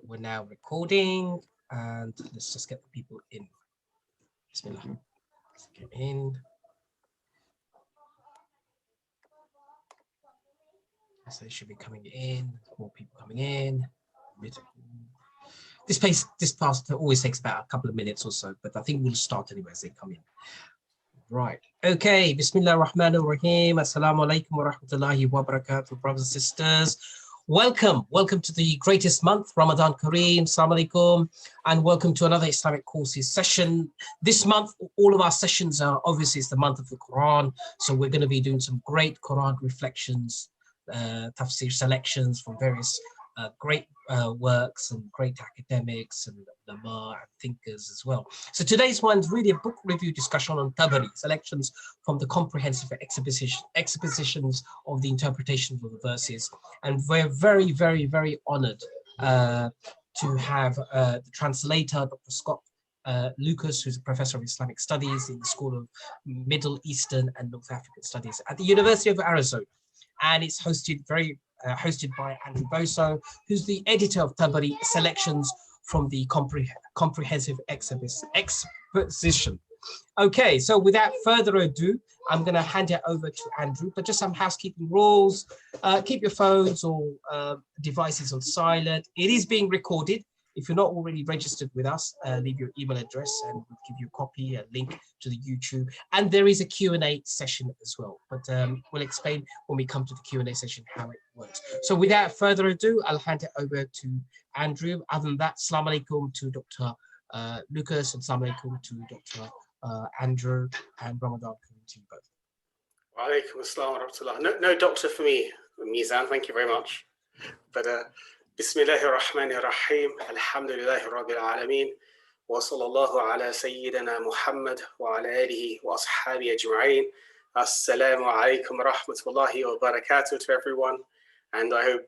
We're now recording, and let's just get the people in. Bismillah. Let's get in. So they should be coming in. More people coming in. This pass always takes about a couple of minutes or so, but I think we'll start anyway as they come in. Right. Okay. Bismillah ar-Rahman ar-Rahim. Assalamu alaikum wa rahmatullahi wa barakatuh, brothers and sisters. Welcome to the greatest month, Ramadan Kareem, Assalamu alaikum, and welcome to another Islamic Courses session. This month, all of our sessions are, obviously it's the month of the Quran, so we're going to be doing some great Quran reflections, tafsir selections from various great works and great academics and ulama and thinkers as well. So today's one's really a book review discussion on Tabari, selections from the Comprehensive Expositions of the interpretations of the verses. And we're very, very, very honored to have the translator, Dr. Scott Lucas, who's a professor of Islamic Studies in the School of Middle Eastern and North African Studies at the University of Arizona. And it's hosted by Andrew Booso, who's the editor of Tabari-Selections from the Comprehensive Exposition. Okay, so without further ado, I'm going to hand it over to Andrew, but just some housekeeping rules. Keep your phones or devices on silent. It is being recorded. If you're not already registered with us, leave your email address and we'll give you a copy, a link to the YouTube. And there is a Q&A session as well. But we'll explain when we come to the Q&A session how it works. So without further ado, I'll hand it over to Andrew. Other than that, Assalamu alaikum to Dr. Lucas and Assalamu alaikum to Dr. Andrew, and Ramadan to you both. Wa alaikum assalam wa rahmatullah. No doctor for me, Mizan, thank you very much. But Bismillahir Rahmanir Rahim. Alhamdulillahi Rabbil Alameen. Wa sallallahu ala Sayyidina Muhammad wa ala alihi wa ashabi ajma'in. Assalamu alaikum wa rahmatullahi wa barakatuh to everyone. And I hope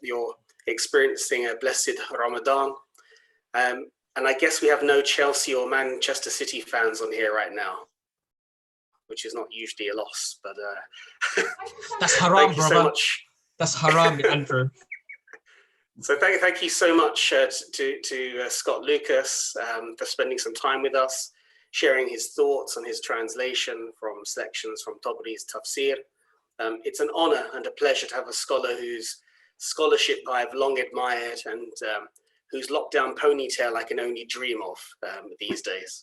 you're experiencing a blessed Ramadan. And I guess we have no Chelsea or Manchester City fans on here right now, which is not usually a loss, but that's haram, thank you so much. That's haram, Andrew. So thank you so much to Scott Lucas for spending some time with us, sharing his thoughts on his translation from selections from Tabari's tafsir. It's an honor and a pleasure to have a scholar whose scholarship I've long admired and whose lockdown ponytail I can only dream of these days.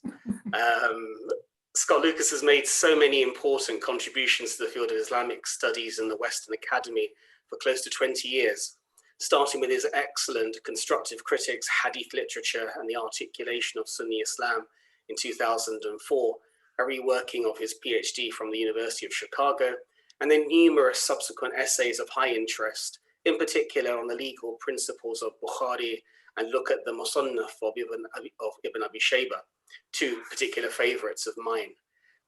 Scott Lucas has made so many important contributions to the field of Islamic studies in the Western Academy for close to 20 years. Starting with his excellent constructive critics, hadith literature and the articulation of Sunni Islam in 2004, a reworking of his PhD from the University of Chicago, and then numerous subsequent essays of high interest, in particular on the legal principles of Bukhari and look at the Musannaf of Ibn Abi Shayba, two particular favorites of mine.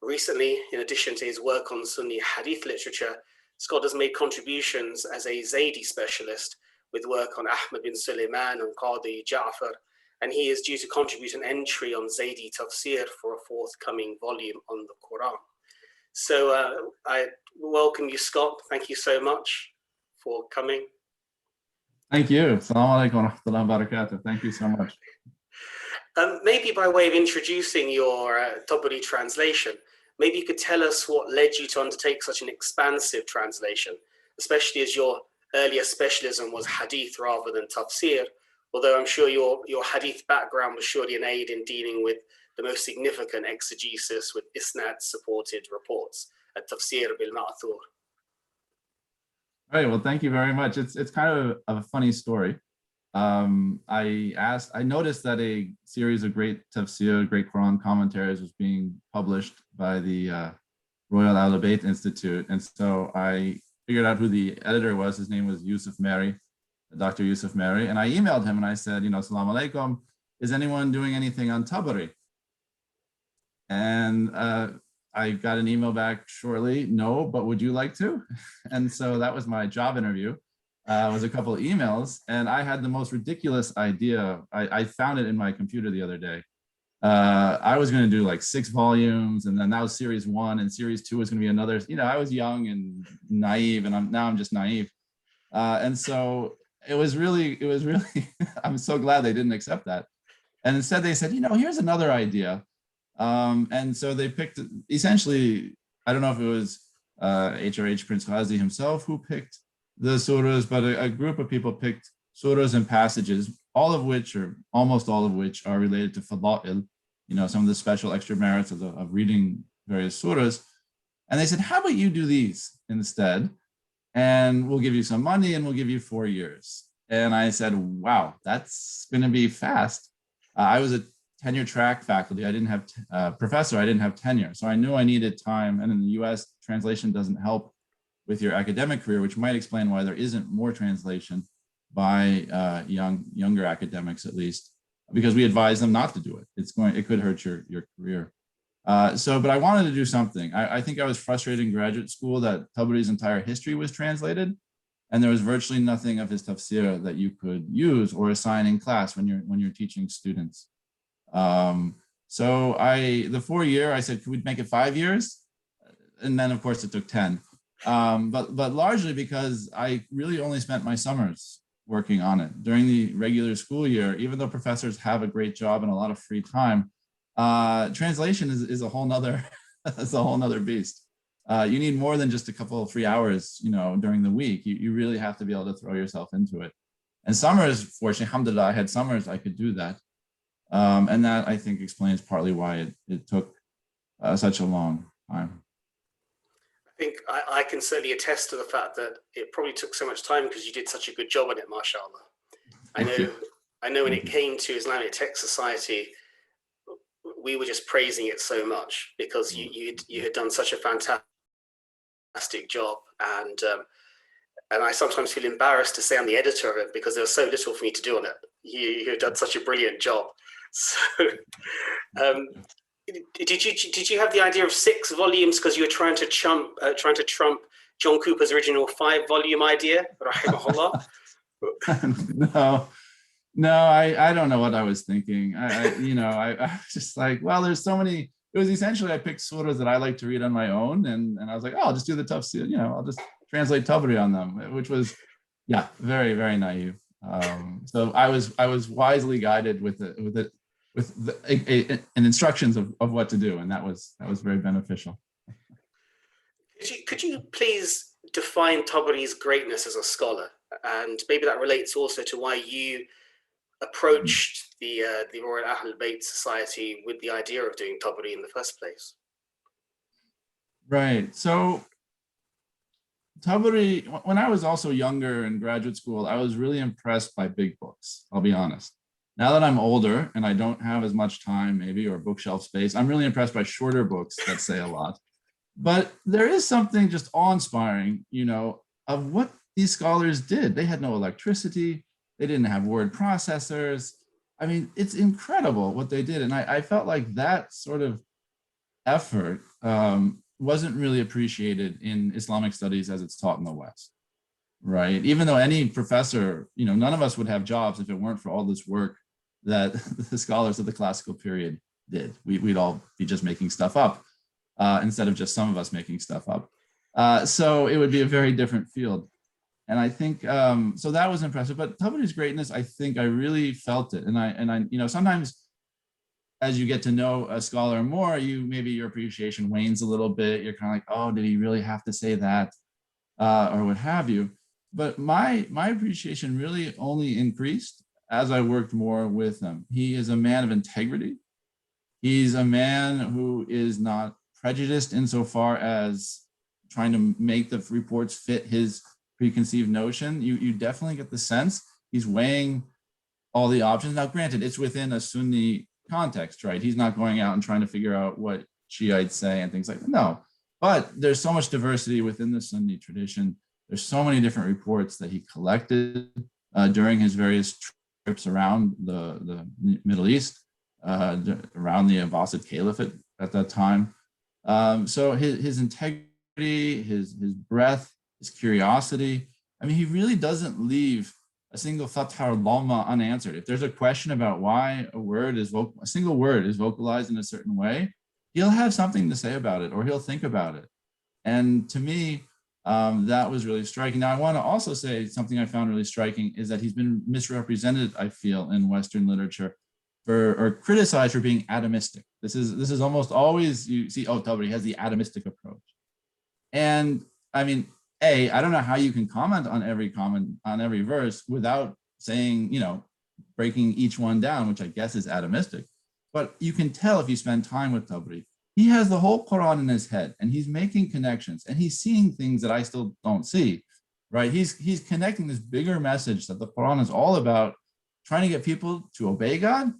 Recently, in addition to his work on Sunni hadith literature, Scott has made contributions as a Zaydi specialist with work on Ahmad bin Sulaiman and Qadi Ja'far, and he is due to contribute an entry on Zaydi tafsir for a forthcoming volume on the Quran. So I welcome you, Scott. Thank you so much for coming. Thank you. Assalamu alaikum wa rahmatullahi wa barakatuh. Thank you so much. Maybe by way of introducing your Tabari translation, maybe you could tell us what led you to undertake such an expansive translation, especially as your earlier specialism was hadith rather than tafsir, although I'm sure your hadith background was surely an aid in dealing with the most significant exegesis with isnad-supported reports at tafsir bil-ma'thur. All right, well, thank you very much. It's kind of a funny story. I noticed that a series of great tafsir, great Quran commentaries was being published by the Royal Al-Bayt Institute, and so I figured out who the editor was. His name was Yusuf Mary, Dr. Yusuf Mary. And I emailed him and I said, Assalamu alaikum, is anyone doing anything on Tabari? And I got an email back shortly, no, but would you like to? And so that was my job interview. It was a couple of emails and I had the most ridiculous idea. I found it in my computer the other day. I was going to do like 6 volumes, and then that was series 1, and series 2 was going to be another. I was young and naive, and now I'm just naive. And so it was really, I'm so glad they didn't accept that. And instead they said, here's another idea. And so they picked, essentially, I don't know if it was HRH Prince Ghazi himself who picked the surahs, but a group of people picked surahs and passages, all of which, or almost all of which, are related to fada'il, some of the special extra merits of reading various surahs. And they said, how about you do these instead? And we'll give you some money and we'll give you 4 years. And I said, wow, that's going to be fast. I was a tenure track faculty. I didn't have professor. I didn't have tenure. So I knew I needed time. And in the US, translation doesn't help with your academic career, which might explain why there isn't more translation by younger academics, at least, because we advise them not to do it. It could hurt your career. But I wanted to do something. I think I was frustrated in graduate school that Tabari's entire history was translated, and there was virtually nothing of his tafsir that you could use or assign in class when you're teaching students. So the 4 year, I said, could we make it 5 years? And then of course it took 10. But largely because I really only spent my summers working on it. During the regular school year, even though professors have a great job and a lot of free time, translation is a whole nother, it's a whole nother beast. You need more than just a couple of free hours, during the week. You really have to be able to throw yourself into it. And summers, fortunately, alhamdulillah, I had summers I could do that. And that, I think, explains partly why it took such a long time. I think I can certainly attest to the fact that it probably took so much time because you did such a good job on it, mashallah. I know when it came to Islamic Text Society, we were just praising it so much because you had done such a fantastic job, and I sometimes feel embarrassed to say I'm the editor of it because there was so little for me to do on it. You had done such a brilliant job. So, did you have the idea of 6 volumes because you were trying to trump John Cooper's original 5-volume idea, rahimahullah? No, I don't know what I was thinking. I was just like, well, there's so many. It was essentially, I picked surahs that I like to read on my own, and I was like, oh, I'll just do the tafsir, I'll just translate Tabari on them, which was, yeah, very, very naive. So I was wisely guided with instructions of what to do, and that was very beneficial. Could you please define Tabari's greatness as a scholar, and maybe that relates also to why you approached the Royal Ahl Bayt Society with the idea of doing Tabari in the first place? Right. So Tabari, when I was also younger in graduate school, I was really impressed by big books, I'll be honest. Now that I'm older and I don't have as much time maybe, or bookshelf space, I'm really impressed by shorter books that say a lot. But there is something just awe-inspiring, of what these scholars did. They had no electricity. They didn't have word processors. I mean, it's incredible what they did. And I felt like that sort of effort wasn't really appreciated in Islamic studies as it's taught in the West, right? Even though any professor, none of us would have jobs if it weren't for all this work that the scholars of the classical period did. We'd all be just making stuff up instead of just some of us making stuff up. So it would be a very different field. And I think, so that was impressive, but Tabari's greatness, I think I really felt it. And I sometimes as you get to know a scholar more, maybe your appreciation wanes a little bit. You're kind of like, oh, did he really have to say that? Or what have you. But my appreciation really only increased as I worked more with him. He is a man of integrity. He's a man who is not prejudiced insofar as trying to make the reports fit his preconceived notion. You definitely get the sense he's weighing all the options. Now, granted, it's within a Sunni context, right? He's not going out and trying to figure out what Shiites say and things like that. No, but there's so much diversity within the Sunni tradition. There's so many different reports that he collected during his various trips around the Middle East, around the Abbasid Caliphate at that time. So his integrity, his breadth, his curiosity. I mean, he really doesn't leave a single fathah or dhamma unanswered. If there's a question about why a single word is vocalized in a certain way, he'll have something to say about it, or he'll think about it. And to me, That was really striking. Now, I want to also say something I found really striking is that he's been misrepresented, I feel, in Western literature or criticized for being atomistic. This is almost always, you see, oh, Tabari has the atomistic approach. And I mean, I don't know how you can comment on every verse without saying, breaking each one down, which I guess is atomistic. But you can tell if you spend time with Tabari, he has the whole Quran in his head and he's making connections and he's seeing things that I still don't see, right? He's connecting this bigger message that the Quran is all about trying to get people to obey God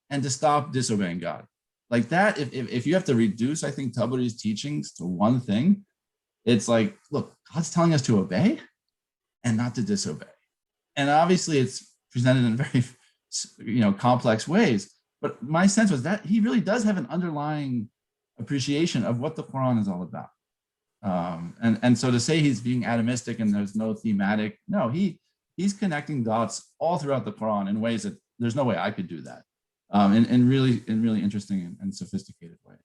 and to stop disobeying God. Like that, if you have to reduce, I think, Tabari's teachings to one thing, it's like, look, God's telling us to obey and not to disobey. And obviously it's presented in very, complex ways. But my sense was that he really does have an underlying appreciation of what the Quran is all about. And so to say he's being atomistic and there's no thematic, no, he's connecting dots all throughout the Quran in ways that there's no way I could do that, in really interesting and sophisticated ways.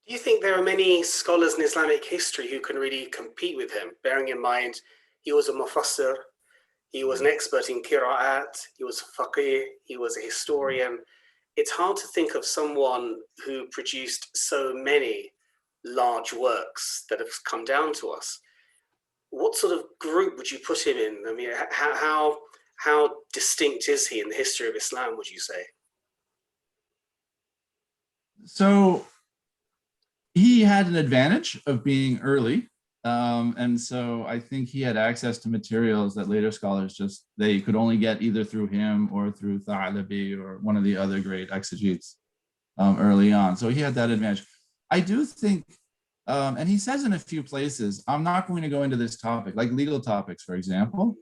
Do you think there are many scholars in Islamic history who can really compete with him, bearing in mind he was a mufassir, he was an expert in qira'at, he was a faqih, he was a historian. It's hard to think of someone who produced so many large works that have come down to us. What sort of group would you put him in? I mean, how distinct is he in the history of Islam, would you say? So he had an advantage of being early. And so I think he had access to materials that later scholars they could only get either through him or through Tha'labi or one of the other great exegetes early on. So he had that advantage. I do think, and he says in a few places, I'm not going to go into this topic, like legal topics, for example.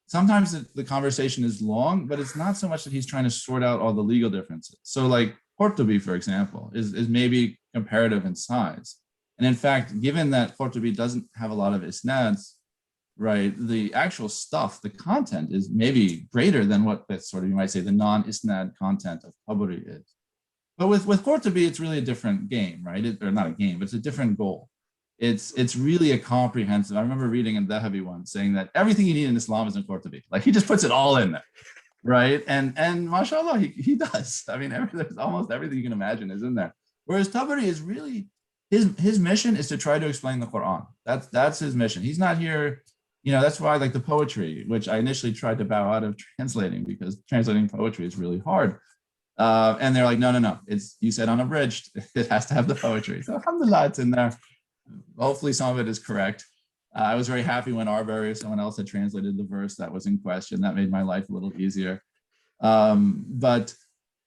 Sometimes the conversation is long, but it's not so much that he's trying to sort out all the legal differences. So like Qurtubi, for example, is maybe comparative in size. And in fact, given that Qurtubi doesn't have a lot of isnads, right, the actual stuff, the content is maybe greater than what sort of, you might say, the non-isnad content of Tabari is. But with Qurtubi, it's really a different game, right? Or not a game, but it's a different goal. It's really a comprehensive. I remember reading in Dhahabi one saying that everything you need in Islam is in Qurtubi. Like he just puts it all in there, right? And mashallah, he does. I mean, there's almost everything you can imagine is in there. Whereas Tabari is really, his mission is to try to explain the Quran. That's his mission. He's not here, that's why like the poetry, which I initially tried to bow out of translating because translating poetry is really hard. And they're like, no, you said unabridged, it has to have the poetry. So alhamdulillah, it's in there. Hopefully some of it is correct. I was very happy when Arbery or someone else had translated the verse that was in question. That made my life a little easier. But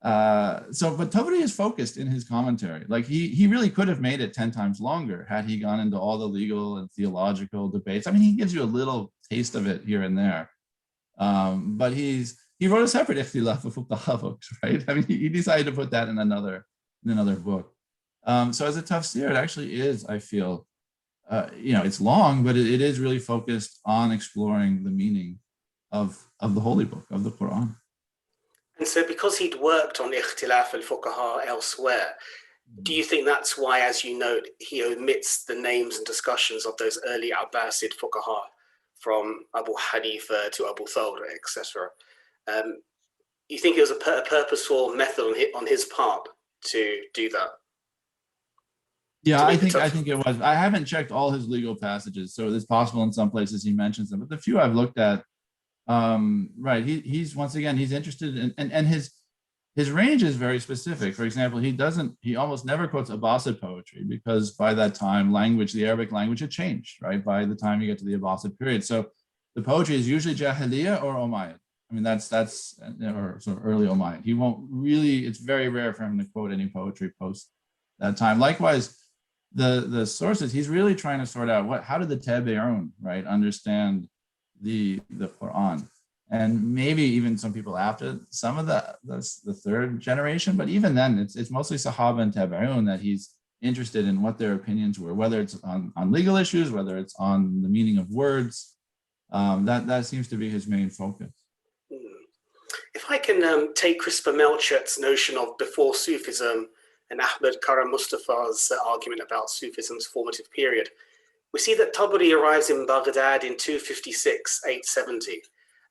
Tabari is focused in his commentary. Like he really could have made it 10 times longer had he gone into all the legal and theological debates. I mean, he gives you a little taste of it here and there. But he wrote a separate ikhtilaf of fuqaha books, right? I mean, he decided to put that in another book. So as a tafsir, it actually is, I feel, it's long, but it is really focused on exploring the meaning of the holy book, of the Quran. And so because he'd worked on ikhtilaf al-fuqaha elsewhere, do you think that's why, as you note, he omits the names and discussions of those early Abbasid fuqaha from Abu Hanifa to Abu Thawr, etc.? You think it was a purposeful method on his part to do that? Yeah, I think it was. I haven't checked all his legal passages, so it's possible in some places he mentions them. But the few I've looked at, right, he's once again, he's interested in, and his range is very specific. For example, he almost never quotes Abbasid poetry because by that time, the Arabic language had changed, right? By the time you get to the Abbasid period. So the poetry is usually Jahiliyyah or Umayyad. I mean, that's or sort of early Umayyad. He won't really, it's very rare for him to quote any poetry post that time. Likewise, the sources, he's really trying to sort out how did the Tabi'un, right, understand the Quran. And maybe even some people after some of the third generation, but even then it's mostly Sahaba and Tabi'un that he's interested in what their opinions were, whether it's on legal issues, whether it's on the meaning of words. That seems to be his main focus. If I can take Christopher Melchert's notion of before Sufism and Ahmed Karam Mustafa's argument about Sufism's formative period, We see that Tabari arrives in Baghdad in 256, 870,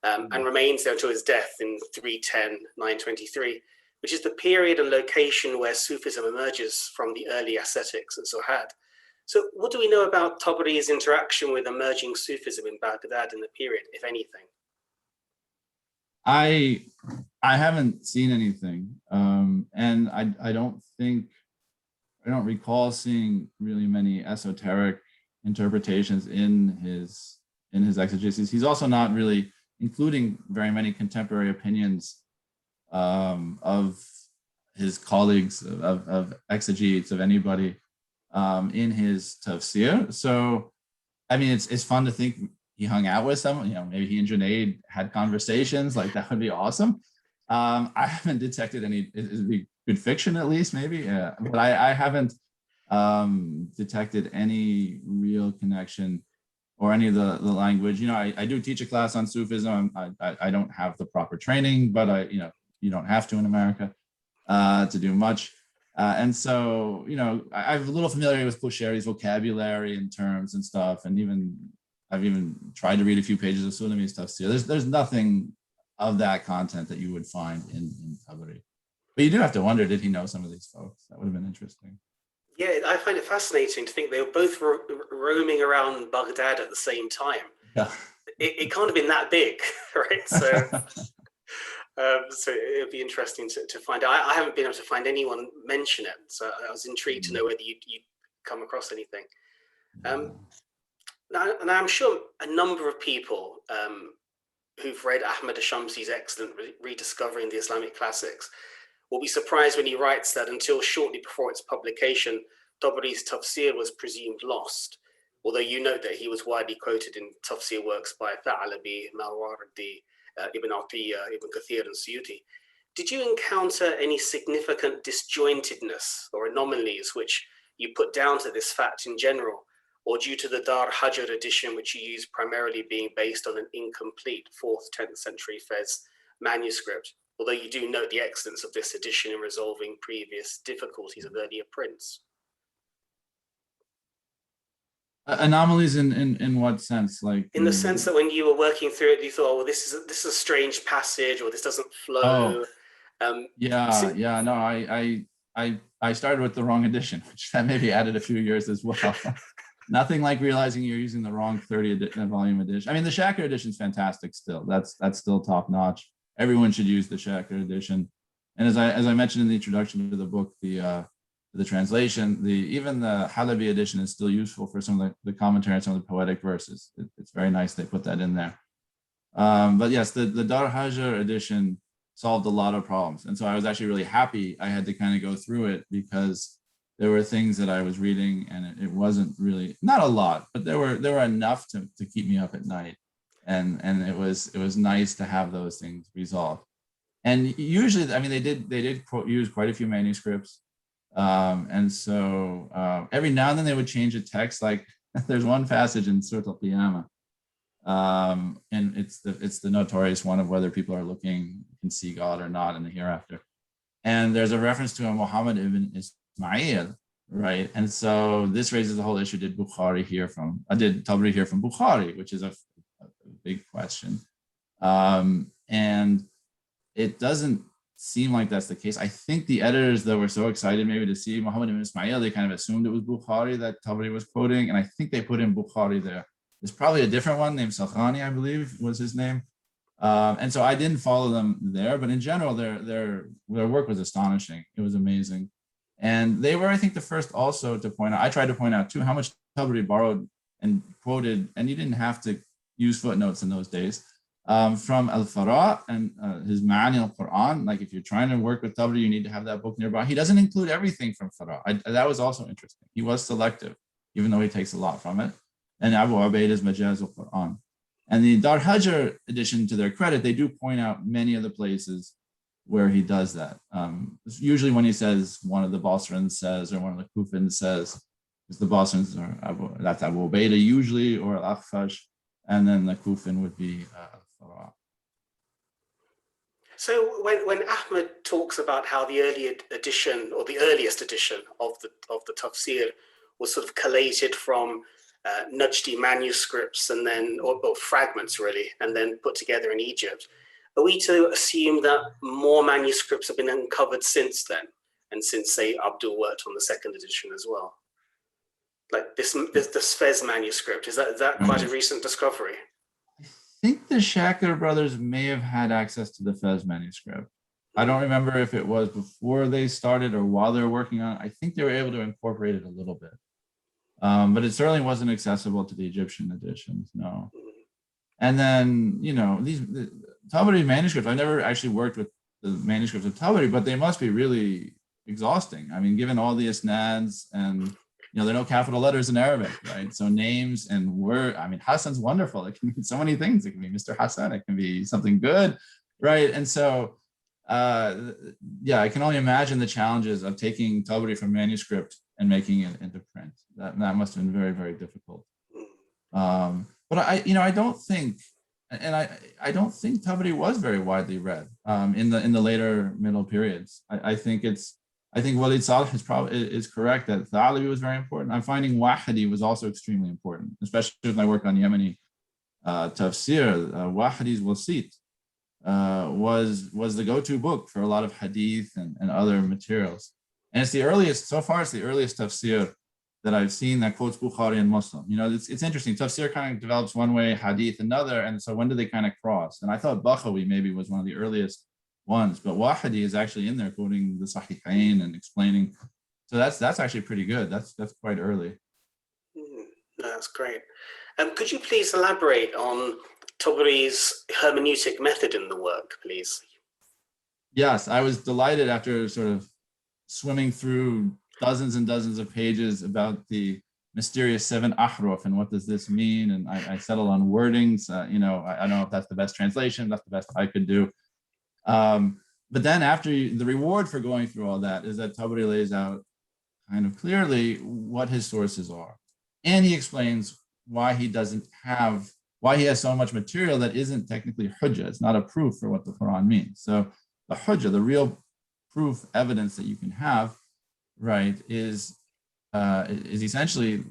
and remains there until his death in 310, 923, which is the period and location where Sufism emerges from the early ascetics at Zuhad. So what do we know about Tabari's interaction with emerging Sufism in Baghdad in the period, if anything? I haven't seen anything, and I don't recall seeing really many esoteric interpretations in his exegesis. He's also not really including very many contemporary opinions of his colleagues, of exegetes, of anybody in his tafsir. So, I mean, it's fun to think he hung out with someone, maybe he and Junaid had conversations, like that would be awesome. I haven't detected any, it'd be good fiction at least, maybe, but I haven't detected any real connection or any of the language. I do teach a class on Sufism. I don't have the proper training, but you don't have to in America to do much. And so, I'm a little familiar with Qushayri's vocabulary and terms and stuff. And I've even tried to read a few pages of Sulami's tafsir. There's nothing of that content that you would find in Tabari. But you do have to wonder, did he know some of these folks? That would have been interesting. Yeah, I find it fascinating to think they were both roaming around Baghdad at the same time. Yeah. It can't have been that big, right? So, so it would be interesting to find out. I haven't been able to find anyone mention it, so I was intrigued to know whether you'd come across anything. Now, and I'm sure a number of people who've read Ahmad Shamsi's excellent Rediscovering the Islamic Classics will be surprised when he writes that until shortly before its publication, Tabari's tafsir was presumed lost, although you note that he was widely quoted in tafsir works by Tha'alabi, Mawardi, Ibn Atiyya, Ibn Kathir, and Suyuti. Did you encounter any significant disjointedness or anomalies which you put down to this fact in general, or due to the Dar Hajar edition, which you use primarily being based on an incomplete 4th, 10th century Fez manuscript, although you do note the excellence of this edition in resolving previous difficulties of earlier prints? Anomalies in what sense? Like in the sense that when you were working through it, you thought, oh, well, this is a strange passage, or this doesn't flow. No, I started with the wrong edition, which that maybe added a few years as well. Nothing like realizing you're using the wrong 30 volume edition. I mean, the Shakir edition is fantastic still. That's still top notch. Everyone should use the Shakir edition. And as I mentioned in the introduction to the book, the translation, even the Halabi edition is still useful for some of the commentary on some of the poetic verses. It's very nice they put that in there. But yes, the Dar Hajar edition solved a lot of problems. And so I was actually really happy I had to kind of go through it, because there were things that I was reading and it wasn't really, not a lot, but there were enough to keep me up at night. And it was nice to have those things resolved. And usually, I mean, they did use quite a few manuscripts. And so every now and then they would change a text. Like there's one passage in Surat al-Qiyamah, and it's the notorious one of whether people can see God or not in the hereafter. And there's a reference to a Muhammad ibn Ismail, right? And so this raises the whole issue: did Tabari hear from Bukhari, which is a big question. And it doesn't seem like that's the case. I think the editors, though, were so excited maybe to see Muhammad ibn Ismail, they kind of assumed it was Bukhari that Tabari was quoting, and I think they put in Bukhari there. There's probably a different one named Sakhani, I believe was his name. And so I didn't follow them there, but in general, their work was astonishing. It was amazing. And they were, I think, the first also to point out, I tried to point out too, how much Tabari borrowed and quoted, and you didn't have to use footnotes in those days, from al-Farah and his Ma'ani al-Qur'an. Like if you're trying to work with Tabari, you need to have that book nearby. He doesn't include everything from Farah. That was also interesting. He was selective, even though he takes a lot from it. And Abu Ubaida's Majaz al-Qur'an. And the Dar Hajar edition, to their credit, they do point out many of the places where he does that. Usually when he says one of the Basrans says, or one of the Kufans says, because the Basrans are that's Abu Ubaidah usually, or al-Akhfash, and then the Kufan would be al-Farah. So when Ahmed talks about how the early edition, or the earliest edition of the tafsir was sort of collated from Najdi manuscripts and then, or fragments really, and then put together in Egypt. Are we to assume that more manuscripts have been uncovered since then? And since, say, Abdul worked on the second edition as well? Like the Sfez manuscript, is that quite a recent discovery? I think the Shakir brothers may have had access to the Fez manuscript. I don't remember if it was before they started or while they were working on it. I think they were able to incorporate it a little bit. But it certainly wasn't accessible to the Egyptian editions, no. And then, you know, the Tabari manuscripts, I've never actually worked with the manuscripts of Tabari, but they must be really exhausting. I mean, given all the isnads and, you know, there are no capital letters in Arabic, right? So names and word, I mean, Hassan's wonderful. It can mean so many things. It can be Mr. Hassan, it can be something good, right? And so, yeah, I can only imagine the challenges of taking Tabari from manuscript and making it into print. That must have been very, very difficult. But I don't think, and I don't think Tabari was very widely read in the later middle periods. I think Walid Salih is correct that Thalabi was very important. I'm finding Wahidi was also extremely important, especially when I work on Yemeni tafsir. Wahidi's Wasit was the go-to book for a lot of hadith and other materials. And it's the earliest, so far it's the earliest tafsir that I've seen that quotes Bukhari and Muslim. You know, it's interesting. Tafsir kind of develops one way, hadith another. And so when do they kind of cross? And I thought Bakhawi maybe was one of the earliest ones, but Wahidi is actually in there quoting the Sahihain and explaining. So that's actually pretty good. That's quite early. That's great. Could you please elaborate on Tabari's hermeneutic method in the work, please? Yes, I was delighted after sort of swimming through dozens and dozens of pages about the mysterious 7 ahruf and what does this mean. And I settled on wordings. You know, I don't know if that's the best translation. That's the best I could do. But then after the reward for going through all that is that Tabari lays out kind of clearly what his sources are. And he explains why he has so much material that isn't technically hujjah. It's not a proof for what the Quran means. So the hujjah, the real proof evidence that you can have, right, is essentially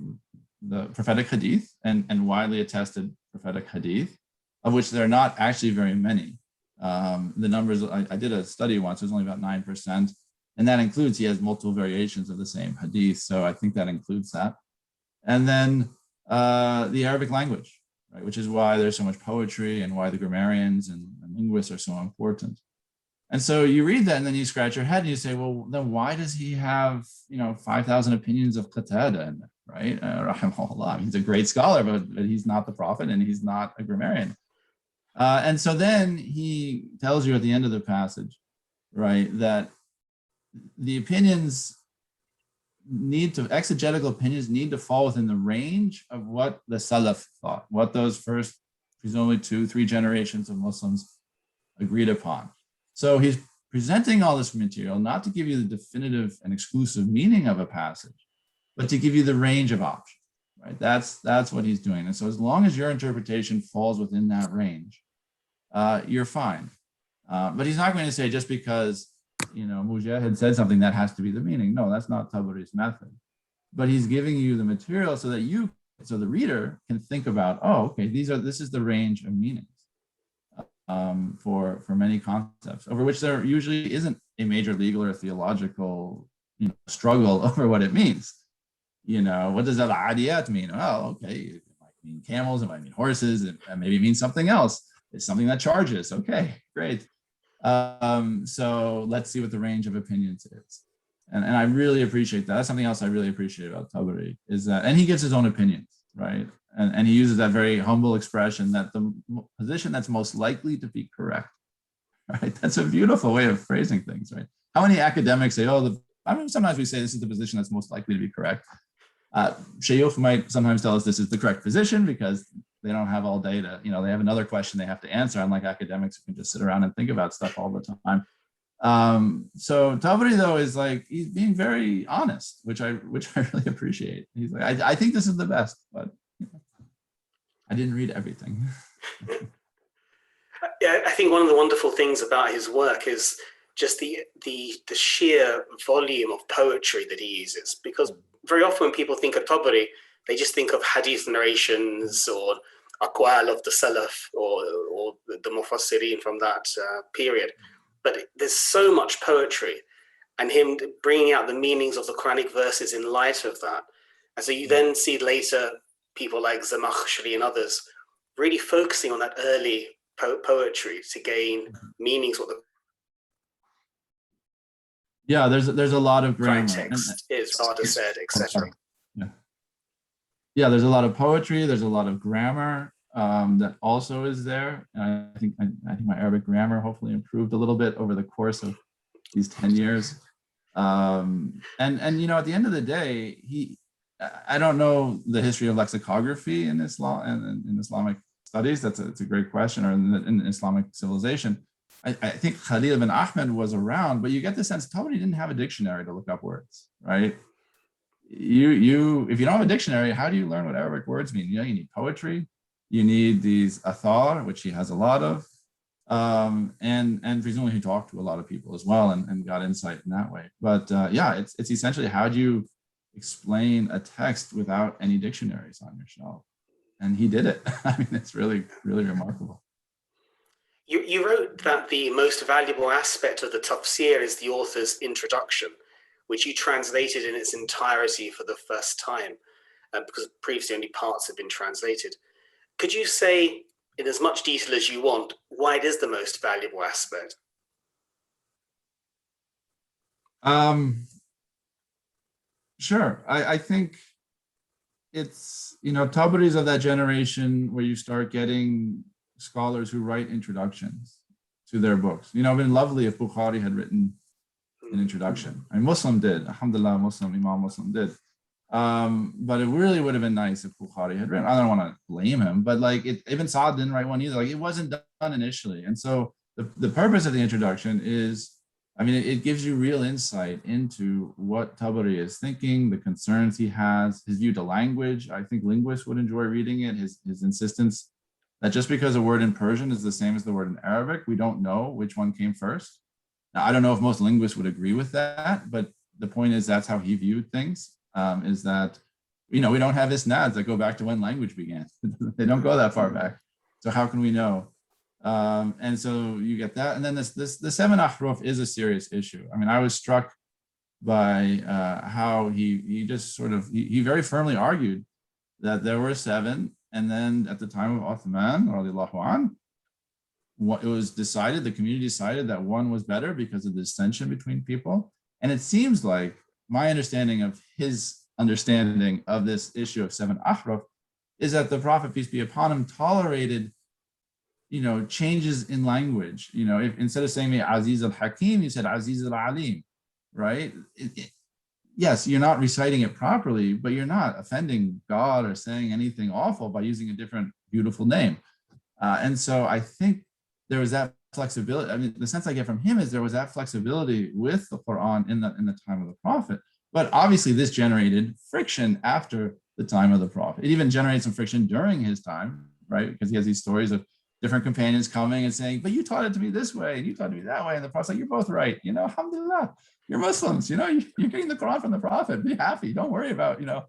the prophetic hadith and widely attested prophetic hadith, of which there are not actually very many. The numbers, I did a study once, it was only about 9%. And that includes, he has multiple variations of the same hadith. So I think that includes that. And then the Arabic language, right, which is why there's so much poetry and why the grammarians and linguists are so important. And so you read that and then you scratch your head and you say, well, then why does he have, 5,000 opinions of Qatada in there, right? Rahimahullah. He's a great scholar, but he's not the prophet and he's not a grammarian. And so then he tells you at the end of the passage, right, that the opinions exegetical opinions need to fall within the range of what the Salaf thought, what those first, presumably 2-3 generations of Muslims agreed upon. So he's presenting all this material, not to give you the definitive and exclusive meaning of a passage, but to give you the range of options, right? That's what he's doing. And so as long as your interpretation falls within that range, you're fine. But he's not going to say just because, Mujahid said something that has to be the meaning. No, that's not Tabari's method. But he's giving you the material so that the reader can think about, oh, okay, this is the range of meanings. For many concepts over which there usually isn't a major legal or theological struggle over what it means. What does al-adiyat mean? Oh, okay, it might mean camels, it might mean horses, it maybe means something else. It's something that charges. Okay, great. So let's see what the range of opinions is. And I really appreciate that. That's something else I really appreciate about Tabari is that, and he gives his own opinions, right? And he uses that very humble expression that the position that's most likely to be correct, right? That's a beautiful way of phrasing things, right? How many academics say, sometimes we say this is the position that's most likely to be correct. Shayukh might sometimes tell us this is the correct position because they don't have all data. They have another question they have to answer, unlike academics who can just sit around and think about stuff all the time. So Tabari though is like, he's being very honest, which I really appreciate. He's like, I think this is the best, but I didn't read everything. Yeah, I think one of the wonderful things about his work is just the sheer volume of poetry that he uses, because very often when people think of Tabari, they just think of hadith narrations or aqwal of the Salaf or the Mufassirin from that period. But there's so much poetry, and him bringing out the meanings of the Quranic verses in light of that. And so you then see later people like Zamakhshari and others really focusing on that early poetry to gain meanings, what the there's a lot of grammar. context is, rather said, etc. Yeah, there's a lot of poetry, there's a lot of grammar that also is there. And I think my Arabic grammar hopefully improved a little bit over the course of these 10 years. And you know, at the end of the day, I don't know the history of lexicography in Islam and in Islamic studies. It's a great question, or in Islamic civilization. I think Khalil ibn Ahmed was around, but you get the sense Tabari didn't have a dictionary to look up words, right? If you don't have a dictionary, how do you learn what Arabic words mean? You know, you need poetry, you need these athar, which he has a lot of, and presumably he talked to a lot of people as well and got insight in that way. But yeah, it's essentially, how do you explain a text without any dictionaries on your shelf? And he did it. I mean, it's really, really remarkable. You wrote that the most valuable aspect of the tafsir is the author's introduction, which you translated in its entirety for the first time, because previously only parts have been translated. Could you say, in as much detail as you want, why it is the most valuable aspect? Sure. I think it's, you know, Tabari's of that generation where you start getting scholars who write introductions to their books. You know, it'd been lovely if Bukhari had written an introduction. I mean, Muslim did, alhamdulillah, Imam Muslim did. But it really would have been nice if Bukhari had written. I don't want to blame him, but like Ibn Sa'd didn't write one either. Like, it wasn't done initially. And so the purpose of the introduction is, I mean, it gives you real insight into what Tabari is thinking, the concerns he has, his view to language. I think linguists would enjoy reading it, his insistence that just because a word in Persian is the same as the word in Arabic, we don't know which one came first. Now, I don't know if most linguists would agree with that, but the point is that's how he viewed things, is that, you know, we don't have isnads that go back to when language began. They don't go that far back. So how can we know? And so you get that. And then the 7 ahruf is a serious issue. I mean, I was struck by how he just sort of, he very firmly argued that there were 7. And then at the time of Uthman, radiallahu anh, it was decided, the community decided that 1 was better because of the dissension between people. And it seems like my understanding of his understanding of this issue of 7 ahruf is that the Prophet, peace be upon him, tolerated, you know, changes in language. You know, if instead of saying Aziz al-Hakim, you said Aziz al-Alim, right? Yes, you're not reciting it properly, but you're not offending God or saying anything awful by using a different beautiful name. And so I think there was that flexibility. I mean, the sense I get from him is there was that flexibility with the Qur'an in the time of the Prophet. But obviously this generated friction after the time of the Prophet. It even generated some friction during his time, right? Because he has these stories of different companions coming and saying, but you taught it to me this way, and you taught it to me that way. And the Prophet's like, you're both right. You know, alhamdulillah, you're Muslims, you know, you're getting the Quran from the Prophet. Be happy. Don't worry about, you know,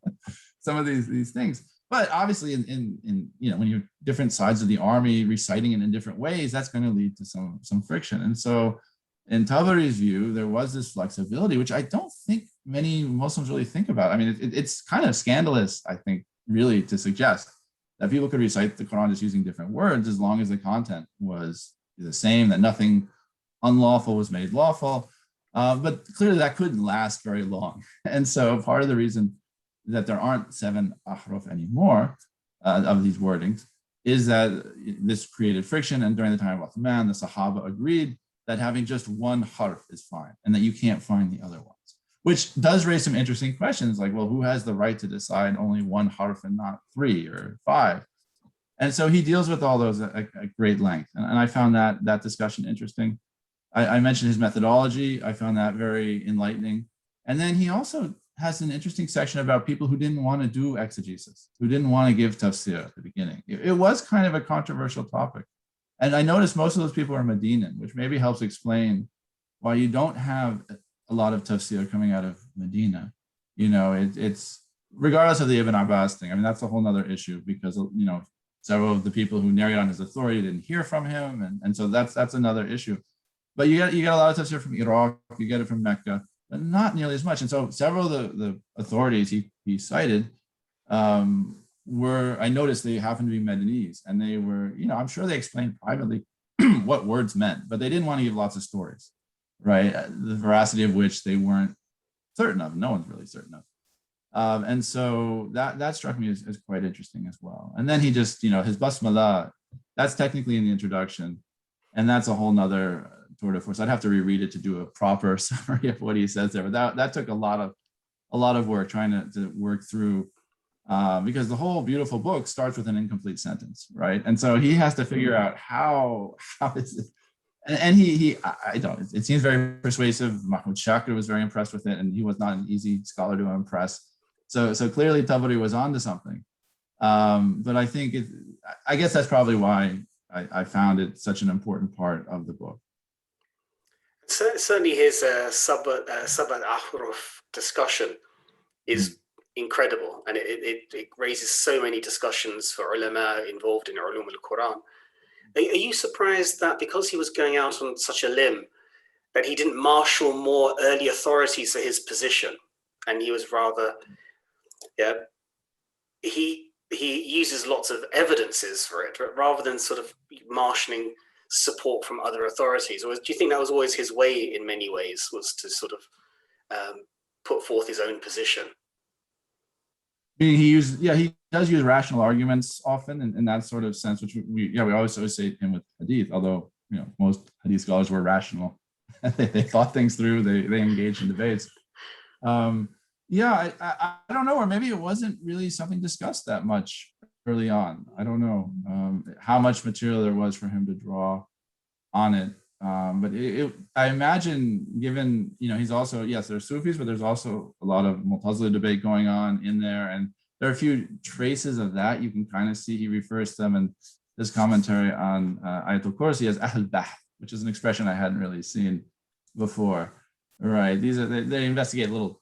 some of these things. But obviously in you know, when you're different sides of the army reciting it in different ways, that's going to lead to some friction. And so in Tabari's view, there was this flexibility, which I don't think many Muslims really think about. I mean, it's kind of scandalous, I think, really, to suggest that people could recite the Quran just using different words as long as the content was the same, that nothing unlawful was made lawful. But clearly that couldn't last very long. And so part of the reason that there aren't 7 ahruf anymore of these wordings is that this created friction. And during the time of Uthman, the Sahaba agreed that having just 1 harf is fine and that you can't find the other ones, which does raise some interesting questions like, well, who has the right to decide only 1 harf and not 3 or 5? And so he deals with all those at great length. And I found that discussion interesting. I mentioned his methodology. I found that very enlightening. And then he also has an interesting section about people who didn't want to do exegesis, who didn't want to give tafsir at the beginning. It was kind of a controversial topic. And I noticed most of those people are Medinan, which maybe helps explain why you don't have a lot of tafsir coming out of Medina. You know, it's regardless of the Ibn Abbas thing, I mean, that's a whole nother issue because, you know, several of the people who narrate on his authority didn't hear from him. And so that's another issue. But you get a lot of tafsir from Iraq, you get it from Mecca, but not nearly as much. And so several of the authorities he cited I noticed they happened to be Medanese, and they were, you know, I'm sure they explained privately what words meant, but they didn't want to give lots of stories, right? The veracity of which they weren't certain of. No one's really certain of. And so that struck me as quite interesting as well. And then he just, you know, his basmalah, that's technically in the introduction, and that's a whole nother tour de force. I'd have to reread it to do a proper summary of what he says there, but that took a lot of work trying to work through, because the whole beautiful book starts with an incomplete sentence, right? And so he has to figure out how is it, and I don't, it seems very persuasive. Mahmoud Shakir was very impressed with it, and he was not an easy scholar to impress. So clearly Tabari was onto something. But I think I guess that's probably why I found it such an important part of the book. Certainly his Sab'at Ahruf discussion is incredible, and it raises so many discussions for ulama involved in ulum al-Quran. Are you surprised that because he was going out on such a limb, that he didn't marshal more early authorities for his position, and he was rather, he uses lots of evidences for it, rather than sort of marshalling support from other authorities? Or do you think that was always his way in many ways, was to sort of put forth his own position? He does use rational arguments often in that sort of sense, which we always associate him with hadith, although, you know, most hadith scholars were rational. they thought things through, they engaged in debates. I don't know, or maybe it wasn't really something discussed that much early on. I don't know how much material there was for him to draw on it. But I imagine, given, you know, he's also, yes, there's Sufis, but there's also a lot of Mu'tazila debate going on in there. And there are a few traces of that you can kind of see. He refers to them in this commentary on Ayatul Kursi as Ahl-Bahth, which is an expression I hadn't really seen before. Right. These are, they investigate little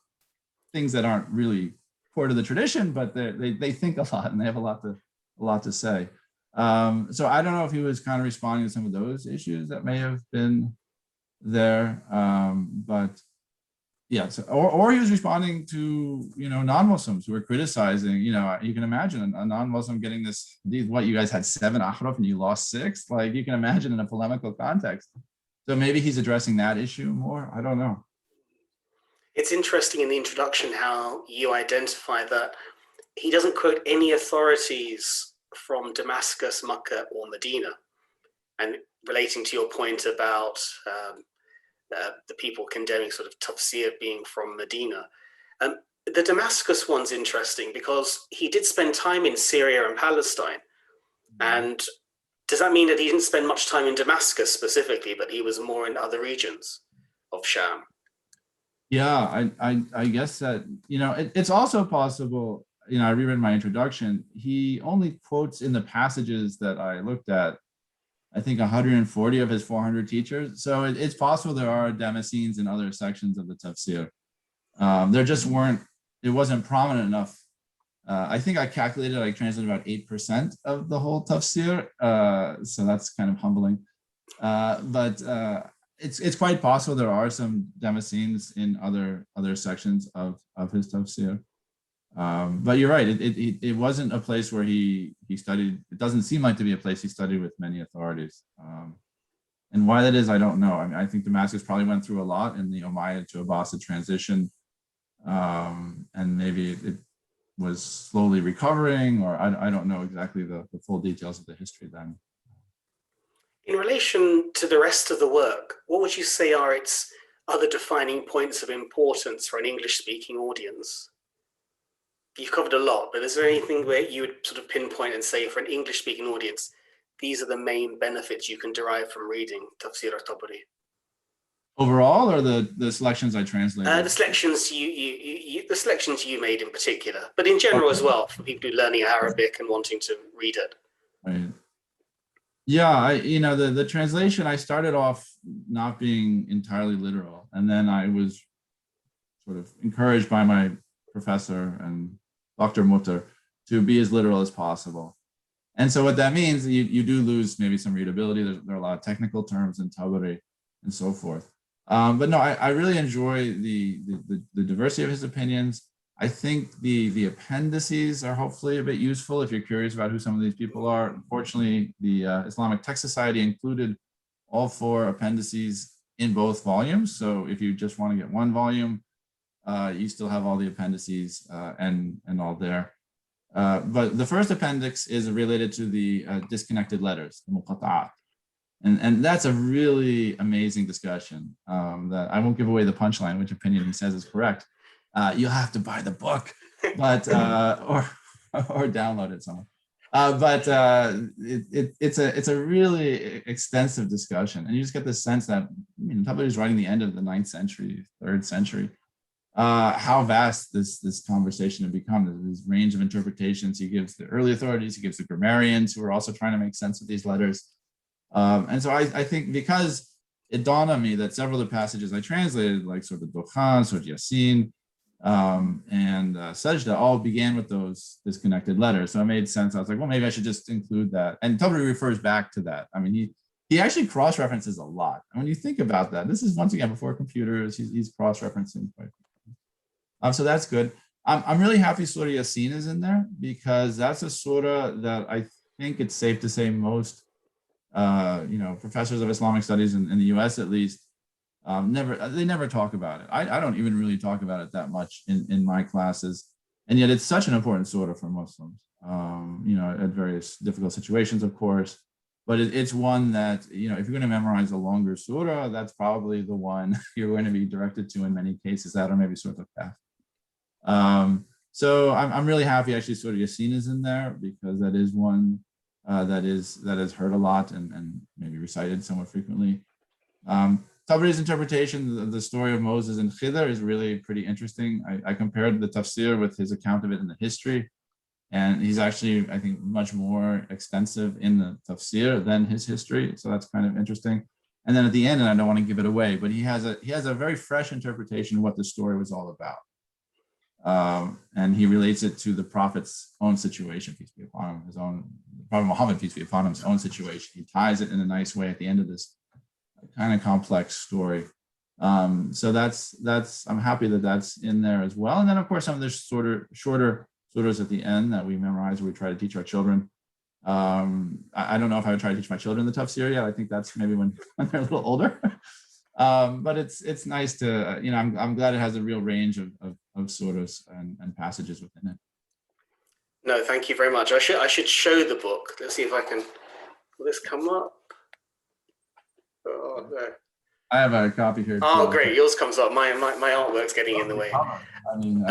things that aren't really core to the tradition, but they think a lot and they have a lot to say. So I don't know if he was kind of responding to some of those issues that may have been there, but yeah. So, or he was responding to, you know, non-Muslims who were criticizing. You know, you can imagine a non-Muslim getting this. What, you guys had 7 ahruf and you lost 6? Like, you can imagine in a polemical context. So maybe he's addressing that issue more. I don't know. It's interesting in the introduction how you identify that he doesn't quote any authorities from Damascus, Makkah, or Medina. And relating to your point about the people condemning sort of tafsir being from Medina, the Damascus one's interesting because he did spend time in Syria and Palestine. And does that mean that he didn't spend much time in Damascus specifically, but he was more in other regions of Sham? Yeah, I guess that, you know, it's also possible, you know, I reread my introduction, he only quotes in the passages that I looked at, I think 140 of his 400 teachers. So it's possible there are Damascenes in other sections of the tafsir. There just weren't, it wasn't prominent enough. I think I calculated, I translated about 8% of the whole tafsir. So that's kind of humbling. But it's quite possible there are some Damascenes in other sections of his tafsir. But you're right, it wasn't a place where he studied. It doesn't seem like to be a place he studied with many authorities. And why that is, I don't know. I mean, I think Damascus probably went through a lot in the Umayyad to Abbasid transition. And maybe it was slowly recovering, or I don't know exactly the full details of the history then. In relation to the rest of the work, what would you say are its other defining points of importance for an English-speaking audience? You've covered a lot, but is there anything where you would sort of pinpoint and say, for an English-speaking audience, these are the main benefits you can derive from reading Tafsir al-Tabari? Overall, or the selections I translated? The selections you made in particular, but in general as well, for people who are learning Arabic and wanting to read it. Right. Yeah, you know, the translation, I started off not being entirely literal, and then I was sort of encouraged by my professor and Dr. Mutter, to be as literal as possible. And so what that means, you do lose maybe some readability. There are a lot of technical terms in Tabari and so forth. But no, I really enjoy the diversity of his opinions. I think the appendices are hopefully a bit useful if you're curious about who some of these people are. Unfortunately, the Islamic Text Society included all 4 appendices in both volumes. So if you just want to get one volume, you still have all the appendices and all there. But the first appendix is related to the disconnected letters, the muqata'at. And that's a really amazing discussion that I won't give away the punchline, which opinion he says is correct. You'll have to buy the book, but or download it somewhere. But it's a really extensive discussion, and you just get the sense that Tabari is writing the end of the 9th century, 3rd century. How vast this conversation had become. This range of interpretations he gives the early authorities, he gives the grammarians who are also trying to make sense of these letters. And so I think because it dawned on me that several of the passages I translated, like sort of Dukhan, sort of Yasin, and Sajda, all began with those disconnected letters. So it made sense. I was like, well, maybe I should just include that. And Tabari refers back to that. I mean, he actually cross-references a lot. And when you think about that, this is once again before computers, he's cross-referencing quite. So that's good. I'm really happy Surah Yasin is in there because that's a surah that I think it's safe to say most, professors of Islamic studies in the US at least, they never talk about it. I don't even really talk about it that much in my classes. And yet it's such an important surah for Muslims, at various difficult situations, of course. But it's one that, if you're going to memorize a longer surah, that's probably the one you're going to be directed to in many cases, that or maybe Surah Al-Kahf. So I'm really happy actually Surah Yasin is in there because that is one that is heard a lot and maybe recited somewhat frequently. Tabari's interpretation of the story of Moses and Khidr is really pretty interesting. I compared the tafsir with his account of it in the history, and he's actually, I think, much more extensive in the tafsir than his history. So that's kind of interesting. And then at the end, and I don't want to give it away, but he has a very fresh interpretation of what the story was all about. And he relates it to the Prophet's own situation, peace be upon him, Prophet Muhammad, peace be upon him's own situation. He ties it in a nice way at the end of this kind of complex story. So I'm happy that that's in there as well. And then of course, some of the shorter surahs at the end that we memorize, we try to teach our children. I don't know if I would try to teach my children the tafsir yet. I think that's maybe when they're a little older. But it's nice to, I'm glad it has a real range of surahs and passages within it. No, thank you very much. I should show the book. Let's see if I can. Will this come up? Oh, there. I have a copy here. Oh, great! Yours comes up. My artwork's getting in the way. I mean,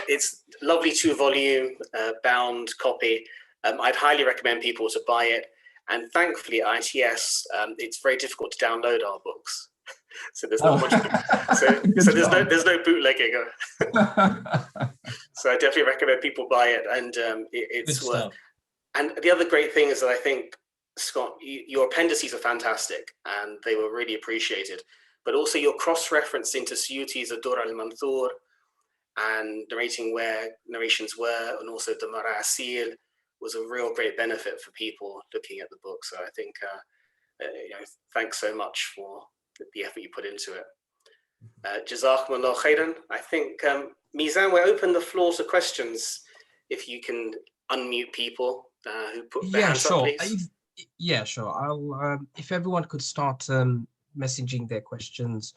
it's lovely 2-volume bound copy. I'd highly recommend people to buy it. And thankfully, at ITS, it's very difficult to download our books. So there's not much. So there's no bootlegging. So I definitely recommend people buy it, and it's worth. And the other great thing is that I think, Scott, your appendices are fantastic, and they were really appreciated. But also your cross-reference into Suyuti's Ad-Durr al-Manthur and narrating where narrations were, and also the Marasil was a real great benefit for people looking at the book. So I think, thanks so much for the effort you put into it. Jazakumullah khairan. I think, Mizan, we'll open the floor to questions. If you can unmute people who put their hands up, please. Yeah, sure. I'll, if everyone could start messaging their questions,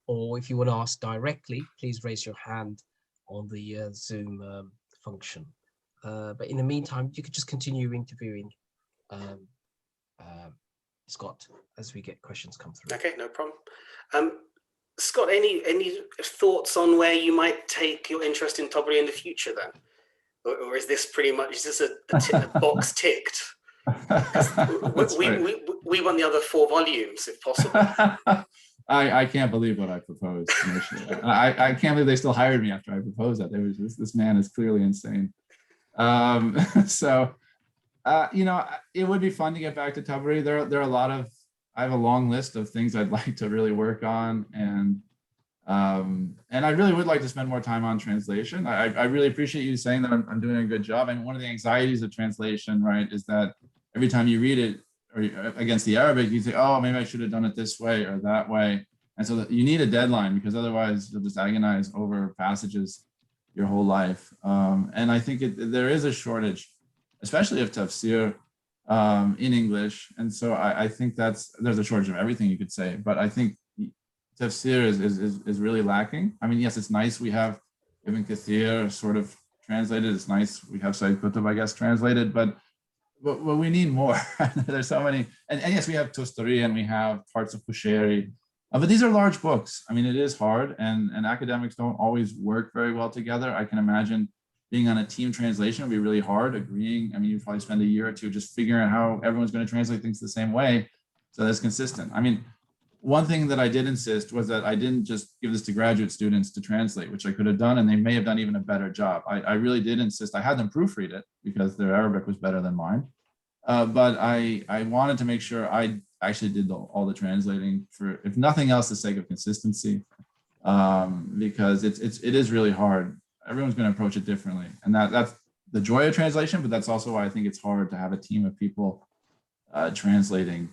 or if you want to ask directly, please raise your hand on the Zoom function. But in the meantime, you could just continue interviewing Scott as we get questions come through. Okay, no problem. Scott, any thoughts on where you might take your interest in Tabari in the future then? Or is this pretty much, is this a box ticked? We want the other 4 volumes if possible. I can't believe what I proposed initially. I can't believe they still hired me after I proposed that. This man is clearly insane. It would be fun to get back to Tabari. There are a lot of, I have a long list of things I'd like to really work on, and And I really would like to spend more time on translation. I really appreciate you saying that I'm doing a good job. And one of the anxieties of translation, right, is that every time you read it or against the Arabic, you say, oh, maybe I should have done it this way or that way. And so you need a deadline, because otherwise you'll just agonize over passages your whole life. And I think there is a shortage, especially of tafsir in English. And so I think there's a shortage of everything, you could say. But I think tafsir is really lacking. I mean, yes, it's nice we have Ibn Kathir sort of translated. It's nice we have Sayyid Qutb, I guess, translated, but we need more. There's so many, and yes, we have Tustari and we have parts of Qushayri, but these are large books. I mean, it is hard, and academics don't always work very well together. I can imagine being on a team translation would be really hard, agreeing. I mean, you'd probably spend a year or two just figuring out how everyone's going to translate things the same way, so that's consistent. I mean, one thing that I did insist was that I didn't just give this to graduate students to translate, which I could have done, and they may have done even a better job. I really did insist. I had them proofread it because their Arabic was better than mine. But I wanted to make sure I actually did all the translating, for, if nothing else, the sake of consistency, because it is really hard. Everyone's going to approach it differently, and that's the joy of translation. But that's also why I think it's hard to have a team of people translating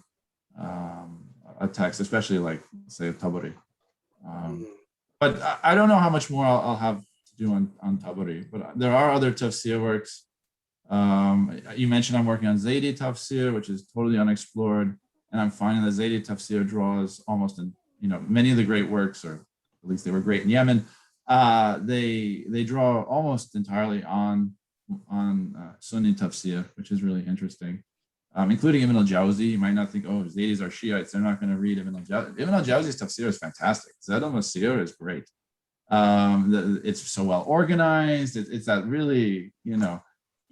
a text, especially like, say, al-Tabari. But I don't know how much more I'll have to do on Tabari, but there are other tafsir works. You mentioned I'm working on Zaydi tafsir, which is totally unexplored, and I'm finding that Zaydi tafsir draws almost in, many of the great works, or at least they were great in Yemen, they draw almost entirely on Sunni tafsir, which is really interesting. Including Ibn al-Jawzi. You might not think, oh, Zaydis are Shiites, they're not going to read Ibn al-Jawzi. Ibn al-Jawzi's tafsir is fantastic. Zad al-Masir is great. It's so well organized. It's that really, you don't